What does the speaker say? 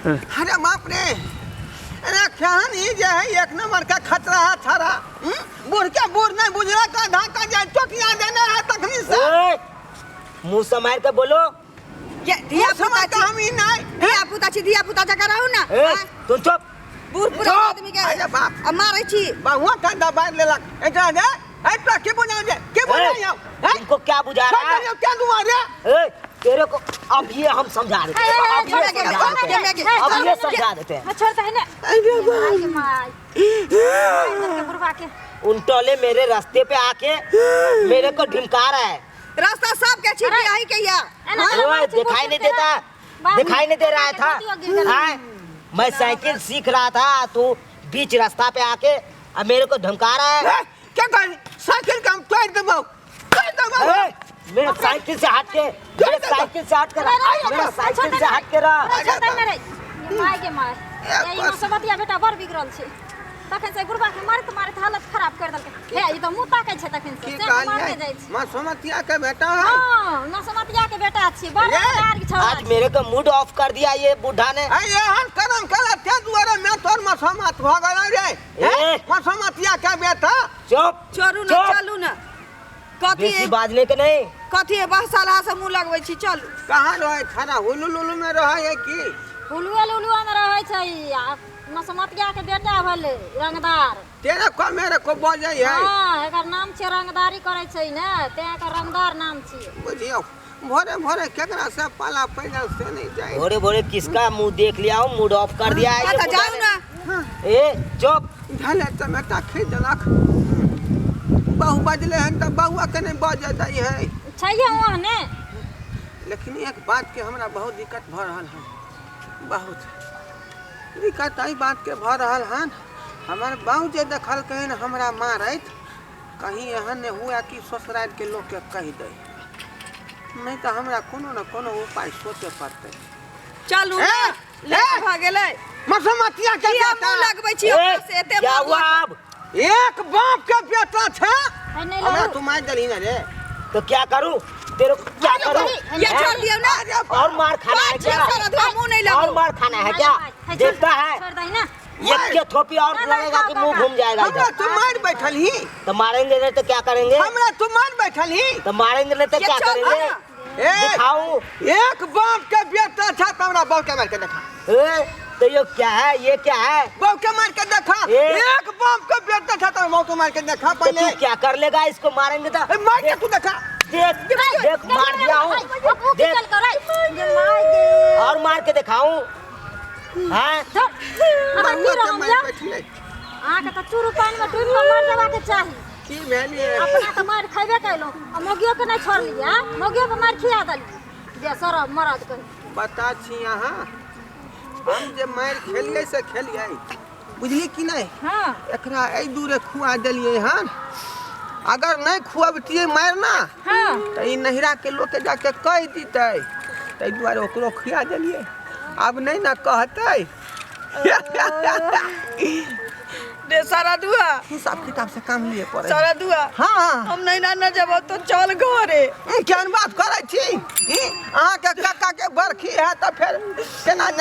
अरे बाप रे अरे खान ही जे है एक नंबर का खतरा है थारा बूढ़ के बूढ़ नहीं बुझला का धाका जाए चोटियां देने है तखनी से मुंह समार के बोलो ये दिया पुता का हम ही नहीं दिया पुता जका रहू ना तू चुप बूढ़ पूरा आदमी के अरे बाप अब मारै छी बहुआ का दबा लेलक एटा दे एटा के बुझा दे के बुझा तुमको क्या बुझा रहा है क्या दुआ रे तेरे को अब ये हम समझा देते हैं अब ये समझा देते हैं छोड़ता है ना अरे के उन टोले मेरे रास्ते पे आके मेरे को ढिमका रहा है रास्ता सब के छी यही के या दिखाई नहीं देता दिखाई नहीं दे रहा था मैं साइकिल सीख रहा था तू बीच रास्ता पे आके अब मेरे को धमका रहा है क्या कर साइकिल का तोड़ दबाओ मेरे साइकिल से हट के मेरे साइकिल से हट कर मेरे साइकिल से हट के रहा माय के मार यही मसबतिया बेटा बर बिगड़ल छै तखन से गुरबा के मारत हालत खराब कर देलकै हे ई त मुंह ताकै छै तखन से मार के जाय छै मसमतिया के बेटा है हां मसमतिया के बेटा छी बड़ कार के छोरा आज मेरे को मूड ऑफ कर दिया ये बूढ़ा ने ये हन करम कला ते दुआरे मैं तोर मसमत भ गेल रे मसमतिया के बेटा चुप छोड़ू ना चलू ना कथी बेसी बाजने के नहीं कथी बहसाला से मुंह लगबै छी चलू कहां रहे खरा हुलुलुलु में रहे की हुलुआ में रहे छै मसमतिया के बेटा भले रंगदार तेरे को मेरे को बोझे है हां एकर नाम छै रंगदारी करे छै ने ते एकर रंगदार नाम छै बुझियो भोरे भोरे केकरा से पाला पैदल से नहीं जाए भोरे भोरे किसका मुंह देख लिया हूं मूड ऑफ कर दिया है अच्छा जाओ ना ए चुप ढले टमाटा खरीद देलक बहु बजले हैं तो बहुआ के नहीं बज जाई है छैया वहां ने लेकिन एक बात के हमरा बहुत दिक्कत भ रहल है बहुत दिक्कत आई बात के भ रहल हन हमार बाऊ जे देखल कहीं हमरा मारत कहीं एहन ने हुआ कि ससुराल के लोग के कह दे नहीं तो हमरा कोनो न कोनो उपाय सोचे पड़ते चलू ना ले भ गेलै मसमतिया के बेटा लगबै छी से एते क्या हुआ अब एक बाप के बेटा था हमरा तुम मार दली ना रे तो क्या करूं तेरे को क्या करूं ये छोड़ दियो ना और मार खाना है क्या मुंह नहीं लगो और मार खाना है क्या देखता है छोड़ दई ना एक के थोपी और लगेगा कि मुंह घूम जाएगा हमरा तुम मार बैठल ही तो मारेंगे नहीं तो क्या करेंगे हमरा तुम मार बैठल ही तो मारेंगे नहीं तो क्या करेंगे दिखाऊं एक बाप के बेटा था तो हमरा बाप के मार के देखा तो ये क्या है ये क्या है बाप के मार के देखा एक बाप के बेटा था तो बाप के मार के देखा पहले तू क्या कर लेगा इसको मारेंगे तो मार के तू देखा देख देख मार दिया हूँ देख और मार के दिखाऊं हाँ आके त चूरू पानी में डूब के मर जावा के चाही की भेली अपना त मार खइबे कैलो मोगियो के नहीं छोड़ लिया मोगियो के मार खिया दली जे सर मरद के बता छी यहाँ हम जे मार खेलिए से खेलिए बुझली कि नहीं हां एकरा ए दूरे खुआ देलिए हन अगर नहीं खुआबतिए मारना हां त ई नहिरा के लोग के जाके कह दीते तै दुआरे ओकरो खिया देलिए अब नहीं ना कहते दे सारा दुआ हिसाब किताब से काम लिए पड़े सारा दुआ हाँ हम नहीं ना जब तो चल घरे केहन बात करे छी अहाँ के काका के बरखी है तो फिर केना